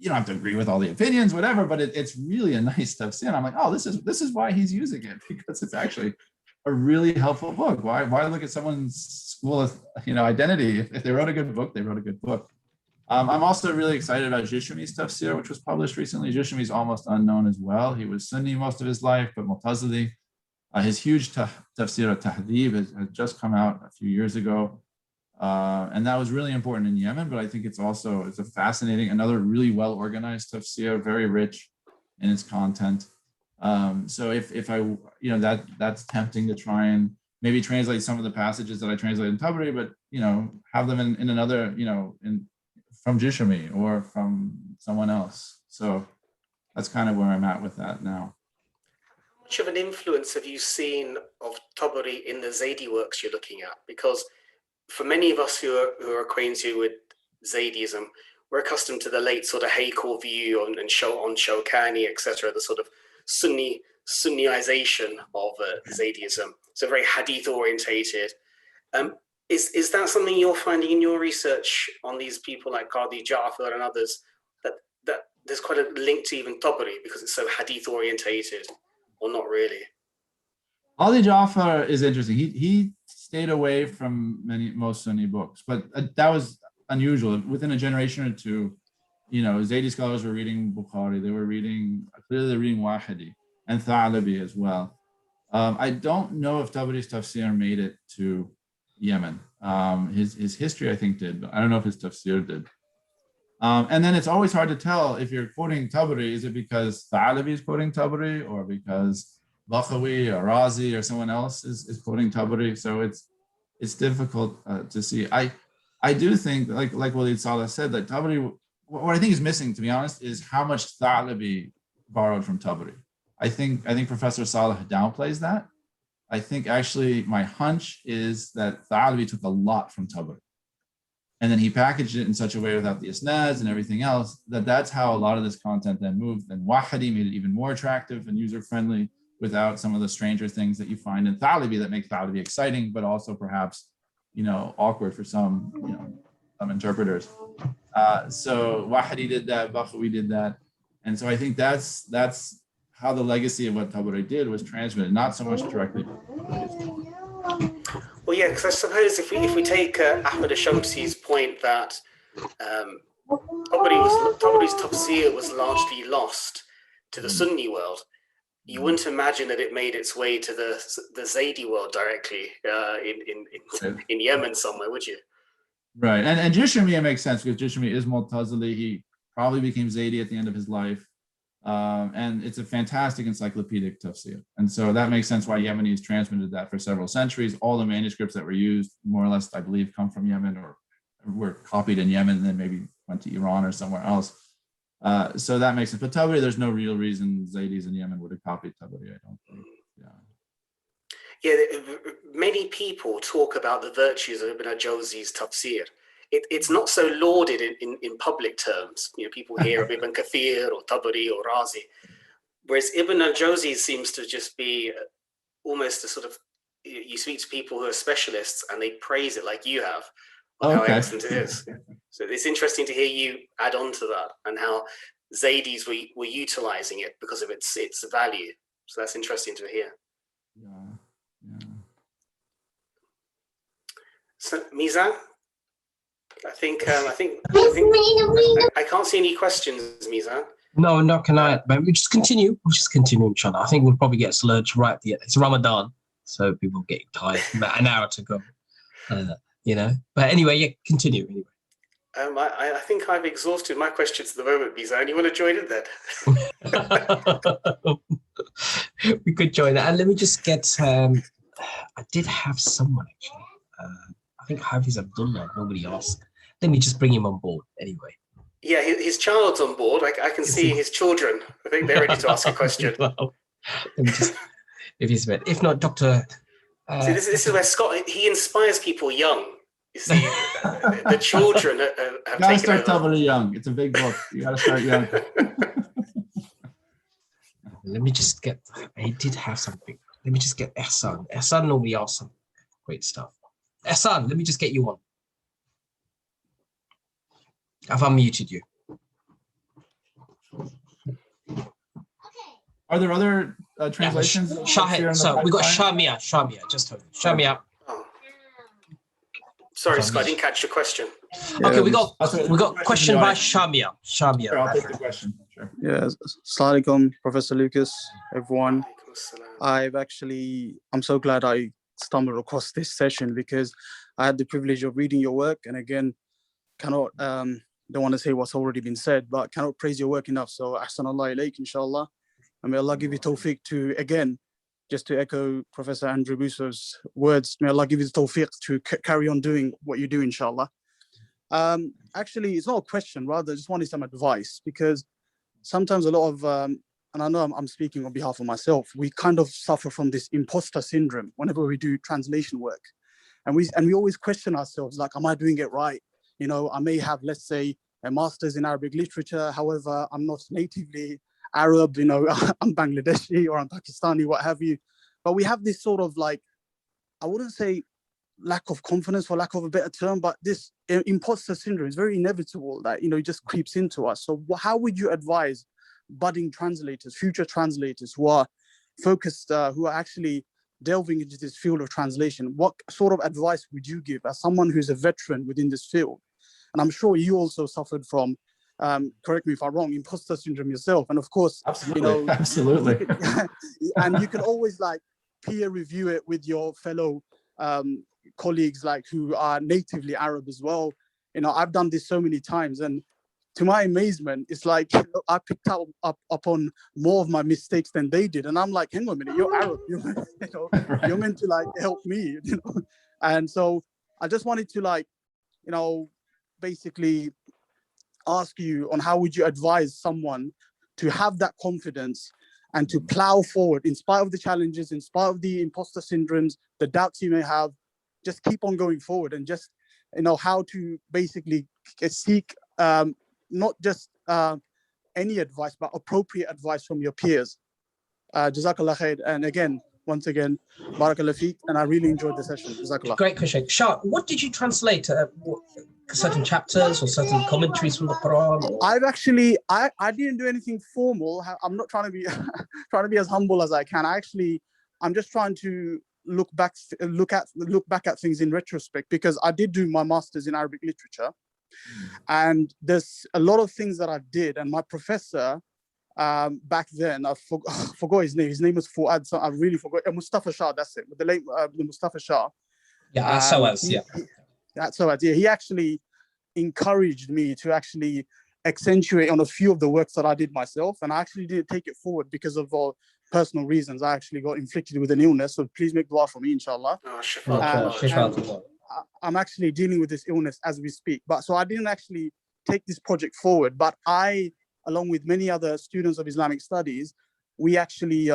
have to agree with all the opinions, whatever, but it's really a nice tafsir. And I'm like, oh, this is why he's using it, because it's actually a really helpful book. Why look at someone's school of identity? If they wrote a good book, they wrote a good book. I'm also really excited about Jishmi's tafsir, which was published recently. Jishmi is almost unknown as well. He was Sunni most of his life, but Mu'tazili. His huge tafsir al-Tahdhib has just come out a few years ago. And that was really important in Yemen, but I think it's a fascinating, another really well-organized tafsir, very rich in its content. So if I, that's tempting to try and maybe translate some of the passages that I translated in Tabari, but, have them in another, from Jishmi or from someone else. So that's kind of where I'm at with that now. How much of an influence have you seen of Tabari in the Zaydi works you're looking at? Because for many of us who are acquainted with Zaydism, we're accustomed to the late sort of Haykal view on Shawkani, etc., the sort of Sunniization of Zaydism. So very hadith orientated. Is that something you're finding in your research on these people like Qadi Ja'far and others, that there's quite a link to even Tabari because it's so hadith orientated, or not really? Qadi Ja'far is interesting. He stayed away from most Sunni books, but that was unusual. Within a generation or two, Zaydi scholars were reading Bukhari. They were reading Wahidi and Tha'labi as well. I don't know if Tabari's tafsir made it to Yemen. His history, I think, did, but I don't know if his tafsir did. And then it's always hard to tell if you're quoting Tabari, is it because Tha'labi is quoting Tabari or because Bakhawi or Razi or someone else is quoting Tabari? So it's difficult to see. I do think, like Walid Saleh said, that Tabari, what I think is missing, to be honest, is how much Tha'labi borrowed from Tabari. I think Professor Saleh downplays that. I think actually my hunch is that Tha'labi took a lot from Tabari. And then he packaged it in such a way without the isnads and everything else, that's how a lot of this content then moved. And Wahidi made it even more attractive and user-friendly without some of the stranger things that you find in Tha'labi that make Tha'labi exciting, but also perhaps, awkward for some interpreters. So Wahidi did that, Bakhawi did that. And so I think that's how the legacy of what Tabari did was transmitted, not so much directly. Well, yeah, because I suppose if we take Ahmed Ashamsi's point that Tabari's tafsir was largely lost to the Sunni world, you wouldn't imagine that it made its way to the Zaydi world directly in Yemen somewhere, would you? Right, and Jishmi makes sense because Jishmi is Mu'tazili. He probably became Zaydi at the end of his life. And it's a fantastic encyclopedic tafsir. And so that makes sense why Yemenis transmitted that for several centuries. All the manuscripts that were used, more or less, I believe, come from Yemen or were copied in Yemen and then maybe went to Iran or somewhere else. So that makes sense. But Tabari, there's no real reason Zaydis in Yemen would have copied Tabari, I don't think. Yeah, many people talk about the virtues of Ibn al-Jawzi's tafsir. It's not so lauded in public terms. You know, people hear of Ibn Kathir or Tabari or Razi, whereas Ibn al-Jawzi seems to just be almost a sort of, you speak to people who are specialists and they praise it like you have, how excellent it is. So it's interesting to hear you add on to that and how Zaydis were utilizing it because of its value. So that's interesting to hear. So Mizan, I think I can't see any questions, Mizan. No, can I? But we just continue. We'll just continue, inshallah. I think we'll probably get slurred right at the end. It's Ramadan, so people get tired. About an hour to go, you know. But anyway, yeah, continue anyway. I think I've exhausted my questions at the moment, Mizan. You want to join in then? We could join that. And let me just get. I did have someone actually. I think Hafiz Abdullah. Nobody asked. Let me just bring him on board anyway. Yeah, his child's on board. I can see his children. I think they're ready to ask a question. Well, let me just, if not, Dr. See, this is where Scott, he inspires people young. You see, the children have taken start Tabari young. It's a big book. You got to start young. Let me just get, I did have something. Let me just get Ehsan. Ehsan normally asks some great stuff. Ehsan, let me just get you on. I've unmuted you. Are there other translations? Shahid, so we got Shamia, just hold it. Shamia. Oh. Sorry, Scott, I didn't catch your question. Yeah, okay, we got question by Shamia. Sure, I'll take the question. Sure. Yeah, Assalamu alaikum, Professor Lucas, everyone. I'm so glad I stumbled across this session because I had the privilege of reading your work, and again, don't want to say what's already been said, but cannot praise your work enough. So ahsanallah ilayk, inshallah. And may Allah give you tawfiq to, again, just to echo Professor Andrew Booso's words, may Allah give you the tawfiq to carry on doing what you do, inshallah. Actually, it's not a question, rather, I just wanted some advice, because sometimes a lot of, and I know I'm speaking on behalf of myself, we kind of suffer from this imposter syndrome whenever we do translation work. And we always question ourselves, like, am I doing it right? You know, I may have, let's say, a master's in Arabic literature. However, I'm not natively Arab, you know, I'm Bangladeshi or I'm Pakistani, what have you. But we have this sort of like, I wouldn't say lack of confidence for lack of a better term, but this imposter syndrome is very inevitable that, you know, it just creeps into us. So how would you advise budding translators, future translators who are focused, who are actually delving into this field of translation? What sort of advice would you give as someone who's a veteran within this field? And I'm sure you also suffered from, correct me if I'm wrong, imposter syndrome yourself. And of course, absolutely, you know, absolutely. And you can always like peer review it with your fellow colleagues, like who are natively Arab as well. You know, I've done this so many times, and to my amazement, it's like I picked up upon more of my mistakes than they did. And I'm like, hang on a minute, you're Arab, you're meant to like help me, you know? And so I just wanted to like, you know, basically ask you on how would you advise someone to have that confidence and to plow forward in spite of the challenges, in spite of the imposter syndromes, the doubts you may have, just keep on going forward, and just, you know, how to basically seek not just any advice, but appropriate advice from your peers. Jazakallah khair. And again, once again, barakallah feek, and I really enjoyed the session. Jazakallah. Great question. Shah, what did you translate? Certain chapters or certain commentaries from the Quran? Or? I've actually, I didn't do anything formal. I'm not trying to be trying to be as humble as I can. I'm just trying to look back at things in retrospect, because I did do my master's in Arabic literature. And there's a lot of things that I did, and my professor back then. I forgot his name. His name was Fuad. So I really forgot. Mustafa Shah. That's it. The late Mustafa Shah. Yeah, SOAS. Yeah. That's so. Yeah, he actually encouraged me to actually accentuate on a few of the works that I did myself, and I actually didn't take it forward because of personal reasons. I actually got inflicted with an illness, so please make dua for me, inshallah. I'm actually dealing with this illness as we speak, but so I didn't actually take this project forward, but I, along with many other students of Islamic studies, we actually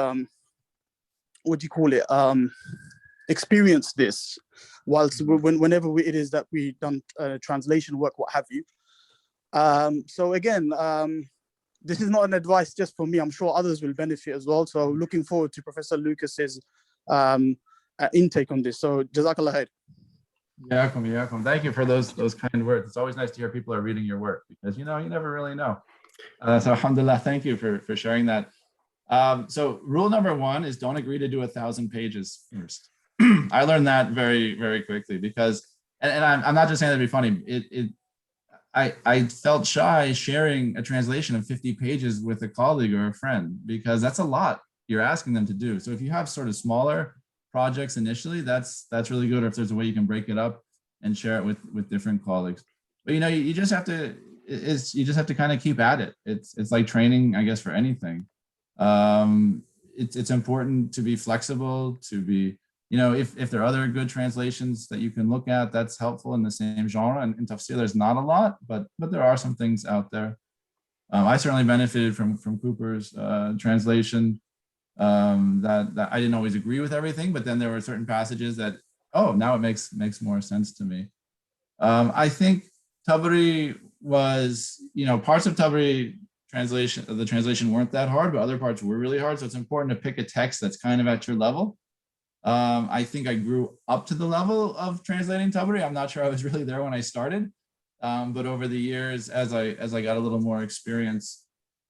experienced this whilst whenever it is that we done translation work, what have you. So again, this is not an advice just for me. I'm sure others will benefit as well. So looking forward to Professor Lucas's intake on this. So Jazakallah khair. Yakum. Thank you for those kind words. It's always nice to hear people are reading your work because you never really know. So alhamdulillah, thank you for sharing that. So rule number 1 is don't agree to do 1,000 pages first. I learned that very, very quickly because, and I'm not just saying that to be funny. I felt shy sharing a translation of 50 pages with a colleague or a friend because that's a lot you're asking them to do. So if you have sort of smaller projects initially, that's really good. Or if there's a way you can break it up and share it with different colleagues. But you just have to kind of keep at it. It's like training, I guess, for anything. It's important to be flexible, to be, if there are other good translations that you can look at, that's helpful in the same genre. And in tafsir, there's not a lot, but there are some things out there. I certainly benefited from Cooper's translation. That I didn't always agree with everything, but then there were certain passages that, now it makes more sense to me. I think Tabari was, parts of Tabari the translation weren't that hard, but other parts were really hard. So it's important to pick a text that's kind of at your level. I think I grew up to the level of translating Tabari. I'm not sure I was really there when I started, but over the years, as I got a little more experience,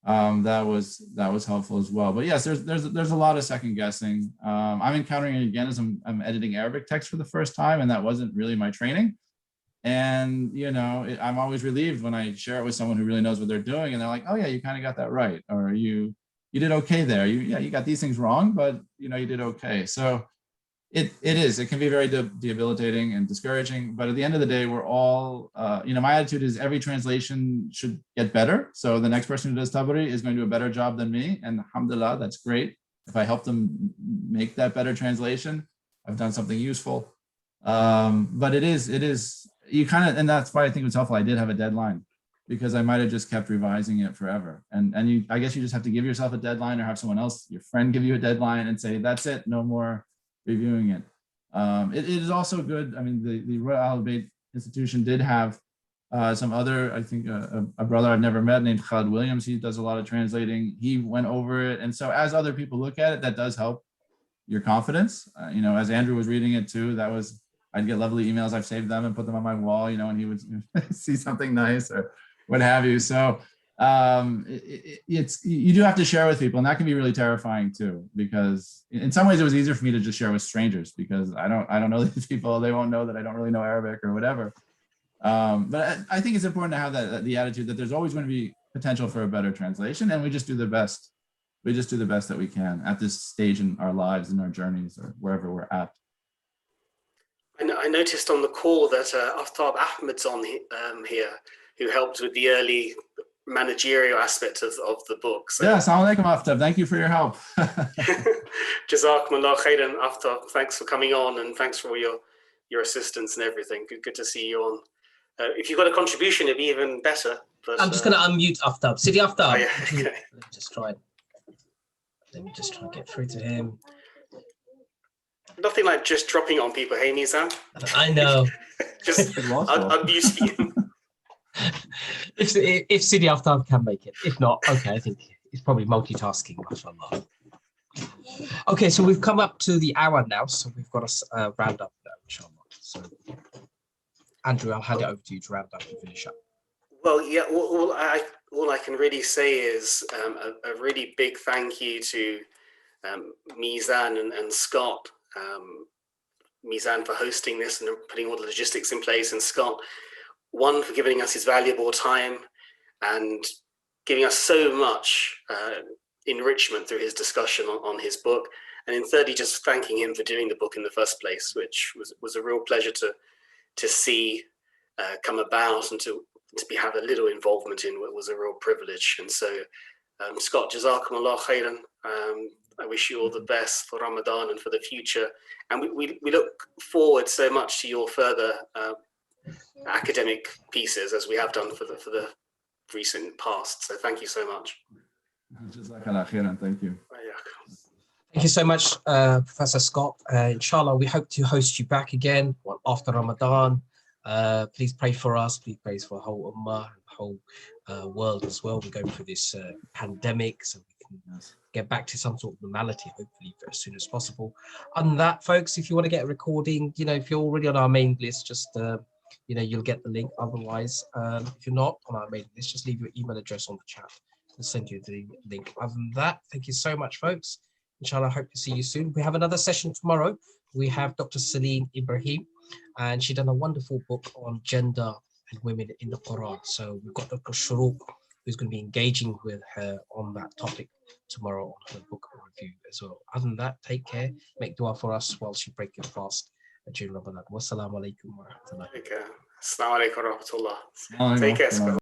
that was helpful as well. But yes, there's a lot of second guessing. I'm encountering it again as I'm editing Arabic text for the first time, and that wasn't really my training. And I'm always relieved when I share it with someone who really knows what they're doing, and they're like, "Oh yeah, you kind of got that right," or "You did okay there. You got these things wrong, but you did okay." So it can be very debilitating and discouraging, but at the end of the day, we're all, my attitude is every translation should get better. So the next person who does Tabari is going to do a better job than me, and alhamdulillah, that's great. If I help them make that better translation, I've done something useful. But it is, and that's why I think it was helpful. I did have a deadline because I might have just kept revising it forever. And I guess you just have to give yourself a deadline or have someone else, your friend, give you a deadline and say, that's it, no more reviewing it. It is also good. I mean, the Royal Al-Bayt Institution did have some other, I think a brother I've never met named Khalid Williams. He does a lot of translating. He went over it. And so as other people look at it, that does help your confidence. As Andrew was reading it too, I'd get lovely emails. I've saved them and put them on my wall, and he would see something nice or what have you. So you do have to share with people, and that can be really terrifying too, because in some ways it was easier for me to just share with strangers because I don't know these people. They won't know that I don't really know Arabic or whatever. But I think it's important to have the attitude that there's always going to be potential for a better translation, and we just do the best. We just do the best that we can at this stage in our lives, in our journeys, or wherever we're at. I noticed on the call that Aftab Ahmed's on here, who helped with the early managerial aspect of the book. So. Yeah, assalamu alaikum, Aftab. Thank you for your help. Jazakumullah khairan, Aftab. Thanks for coming on, and thanks for your assistance and everything. Good to see you on. If you've got a contribution, it'd be even better. But, I'm just going to unmute Aftab. Sidi Aftab. Oh, yeah. Okay. Let me just try and get through to him. Nothing like just dropping on people. Hey, Mizan. I know. Just abusing him. If Sidi Aftab can make it. If not, okay, I think he's probably multitasking, mashallah. Okay, so we've come up to the hour now, so we've got a round up now, inshallah. So, Andrew, I'll hand it over to you to round up and finish up. Well, yeah, all I can really say is a really big thank you to Mizan and Scott. Mizan for hosting this and putting all the logistics in place, and Scott, one, for giving us his valuable time, and giving us so much enrichment through his discussion on his book. And in thirdly, just thanking him for doing the book in the first place, which was a real pleasure to see come about, and to have a little involvement in what was a real privilege. And so, Scott, Jazakumullah khairan. I wish you all the best for Ramadan and for the future. And we look forward so much to your further academic pieces, as we have done for the recent past. So thank you so much. Jazakallah khairan. Thank you. Thank you so much, Professor Scott. Inshallah, we hope to host you back again after Ramadan. Please pray for us. Please pray for the whole Ummah, the whole world as well. We're going through this pandemic, so we can get back to some sort of normality, hopefully, as soon as possible. On that, folks, if you want to get a recording, if you're already on our main list, just you'll get the link. Otherwise, if you're not on our main list, just leave your email address on the chat. We'll send you the link. Other than that, thank you so much, folks. Inshallah, hope to see you soon. We have another session tomorrow. We have Dr. Celine Ibrahim, and she done a wonderful book on gender and women in the Quran. So we've got Dr. Shuruq, who's going to be engaging with her on that topic tomorrow on her book review as well. Other than that, take care. Make dua for us whilst you break your fast during Ramadan. Wassalamu alaikum wa rahmatullah. Assalamu alaikum wa rahmatullah. Take care, Scott.